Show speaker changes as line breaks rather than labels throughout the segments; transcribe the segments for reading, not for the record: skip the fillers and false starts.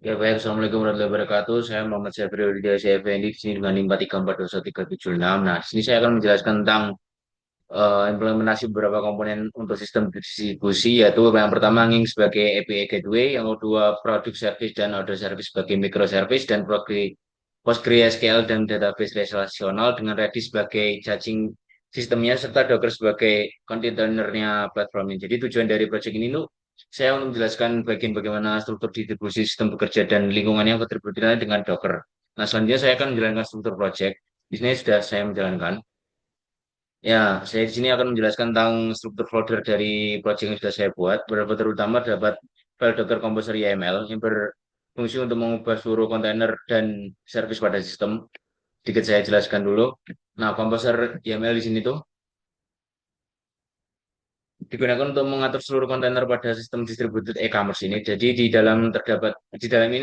Ya baik, Assalamualaikum warahmatullahi wabarakatuh. Saya Muhammad Syafri Hidayat Effendi di sini dengan NIM 3421376. Nah, di sini saya akan menjelaskan tentang implementasi beberapa komponen untuk sistem distribusi, yaitu yang pertama NGING sebagai API Gateway, yang kedua Product Service dan Order Service sebagai microservice, dan PostgreSQL dan database relasional dengan Redis sebagai caching sistemnya, serta Docker sebagai kontainernya platformnya. Jadi tujuan dari project ini tuh saya untuk menjelaskan bagian bagaimana struktur distribusi sistem bekerja dan lingkungannya yang terhubung dengan Docker. Nah, selanjutnya saya akan menjalankan struktur project. Di sini sudah saya menjalankan. Ya, saya di sini akan menjelaskan tentang struktur folder dari project yang sudah saya buat. Beberapa terutama dapat file Docker Composer YAML yang berfungsi untuk mengubah seluruh kontainer dan service pada sistem. Sedikit saya jelaskan dulu. Nah, Composer YAML di sini tuh digunakan untuk mengatur seluruh kontainer pada sistem distributed e-commerce ini. Jadi di dalam ini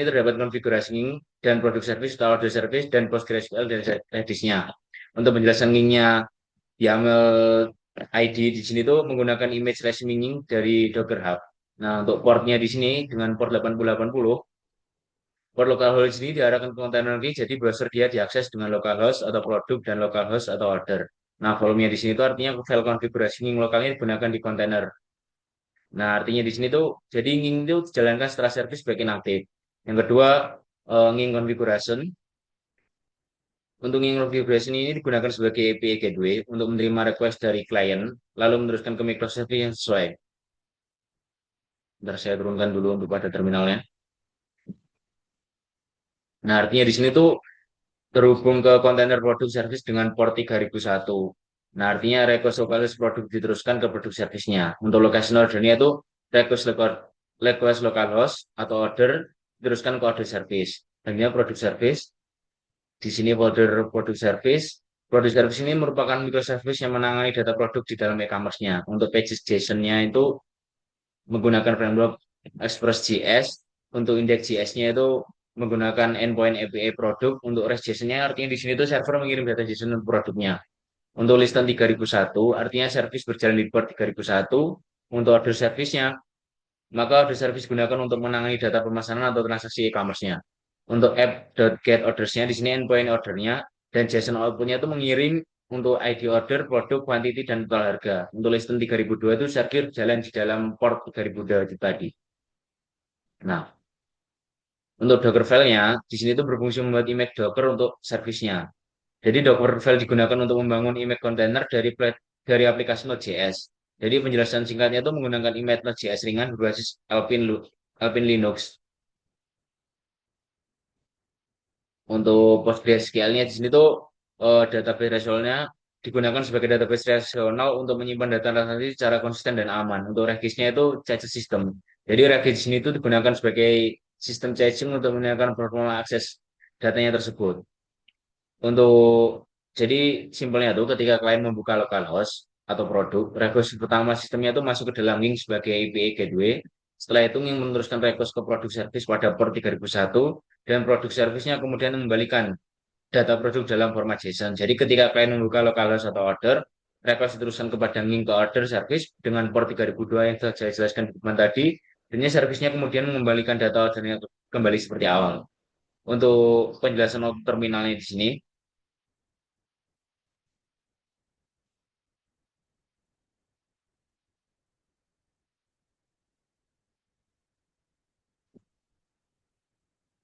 terdapat konfigurasi dan produk service, atau order service, dan PostgreSQL dan Redis-nya. Untuk penjelasan linknya YAML ID di sini tuh menggunakan image streaming dari Docker Hub. Nah, untuk portnya di sini dengan port 8080, port localhost ini diarahkan ke kontainer ini, jadi browser dia diakses dengan localhost atau produk dan localhost atau order. Nah, volumenya di sini tuh artinya file konfigurasi lokalnya digunakan di kontainer. Nah, artinya di sini tuh, jadi nging itu dijalankan setelah service back inactive. Yang kedua, nging configuration. Untuk nging configuration ini digunakan sebagai API gateway untuk menerima request dari klien, lalu meneruskan ke microservice yang sesuai. Bentar saya turunkan dulu untuk pada terminalnya. Nah, artinya di sini tuh terhubung ke kontainer produk service dengan port 3001. Nah, artinya request localhost produk diteruskan ke produk service-nya. Untuk location ordernya itu request localhost atau order diteruskan ke order service. Dan ini produk service. Di sini folder produk service. Produk service ini merupakan microservice yang menangani data produk di dalam e-commerce-nya. Untuk pages JSON-nya itu menggunakan framework Express.js. Untuk index JS-nya itu menggunakan endpoint API produk. Untuk REST JSON-nya artinya di sini itu server mengirim data JSON untuk produknya. Untuk listan 3001 artinya service berjalan di port 3001. Untuk order service-nya, maka order service gunakan untuk menangani data pemesanan atau transaksi e-commerce-nya. Untuk app.get orders-nya di sini endpoint ordernya, dan JSON output-nya itu mengirim untuk ID order, produk, quantity, dan total harga. Untuk listen 3002 itu circuit jalan di dalam port 3002 itu tadi. Nah, untuk Docker file-nya, di sini itu berfungsi membuat image Docker untuk service-nya. Jadi Docker file digunakan untuk membangun image container dari aplikasi Node.js. Jadi penjelasan singkatnya itu menggunakan image Node.js ringan berbasis Alpine Linux. Untuk PostgreSQL-nya di sini tuh database relationalnya digunakan sebagai database relasional untuk menyimpan data transaksi secara konsisten dan aman. Untuk Redis-nya itu cache system. Jadi Redis di sini itu digunakan sebagai sistem caching untuk meningkatkan performa akses datanya tersebut. Untuk jadi simpelnya tuh ketika klien membuka localhost atau produk, request pertama sistemnya itu masuk ke dalam link sebagai API gateway. Setelah itu ingin meneruskan request ke produk service pada port 3001, dan produk service-nya kemudian mengembalikan data produk dalam format JSON. Jadi ketika klien membuka localhost atau order, request diteruskan kepada link ke order service dengan port 3002 yang sudah saya jelaskan di depan tadi. Dan service-nya kemudian mengembalikan data ordernya kembali seperti awal. Untuk penjelasan terminalnya di sini,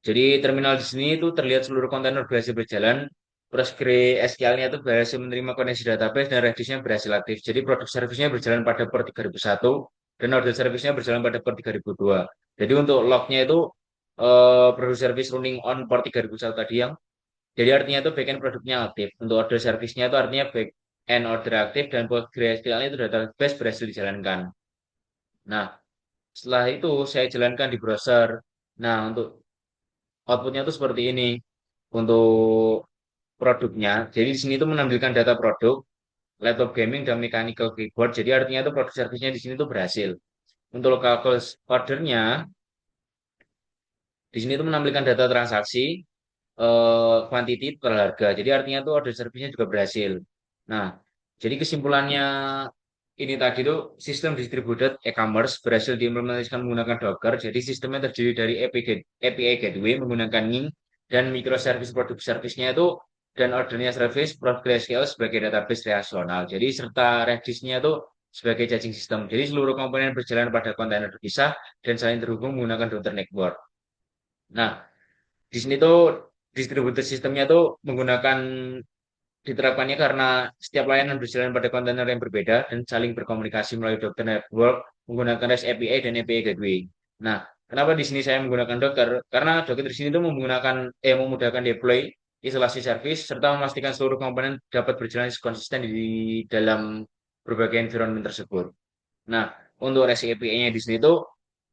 jadi terminal di sini itu terlihat seluruh kontainer berhasil berjalan. PostgreSQL-nya itu berhasil menerima koneksi database dan Redis-nya berhasil aktif. Jadi produk service-nya berjalan pada port 3001 dan order service-nya berjalan pada port 3002. Jadi untuk log-nya itu produk service running on port 3001 tadi yang jadi artinya itu backend produknya aktif. Untuk order service-nya itu artinya backend order aktif dan PostgreSQL-nya itu database berhasil dijalankan. Nah, setelah itu saya jalankan di browser. Nah, untuk outputnya tuh seperti ini untuk produknya. Jadi di sini tuh menampilkan data produk, laptop gaming dan mechanical keyboard. Jadi artinya tuh produk servisnya di sini tuh berhasil. Untuk local ordernya, di sini tuh menampilkan data transaksi, quantity per harga. Jadi artinya tuh order servisnya juga berhasil. Nah, jadi kesimpulannya ini tadi tuh sistem distributed e-commerce berhasil diimplementasikan menggunakan Docker. Jadi sistemnya terdiri dari API gateway menggunakan Ning dan microservice produk service-nya itu dan ordernya service PostgreSQL sebagai database relasional. Jadi serta Redis-nya itu sebagai caching system. Jadi seluruh komponen berjalan pada kontainer terpisah dan saling terhubung menggunakan router network. Nah, di sini tuh distributed sistemnya tuh menggunakan diterapkannya karena setiap layanan berjalan pada kontainer yang berbeda dan saling berkomunikasi melalui Docker Network menggunakan REST API dan API Gateway. Nah, kenapa di sini saya menggunakan Docker? Karena Docker di sini tuh memudahkan deploy, isolasi service, serta memastikan seluruh komponen dapat berjalan konsisten di dalam berbagai environment tersebut. Nah, untuk REST API-nya di sini tuh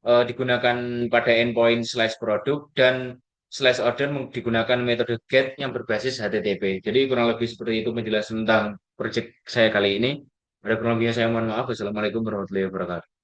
digunakan pada endpoint slash produk dan slash order digunakan metode GET yang berbasis HTTP. Jadi kurang lebih seperti itu penjelasan tentang project saya kali ini. Ada kurang lebihnya saya mohon maaf. Wassalamualaikum warahmatullahi wabarakatuh.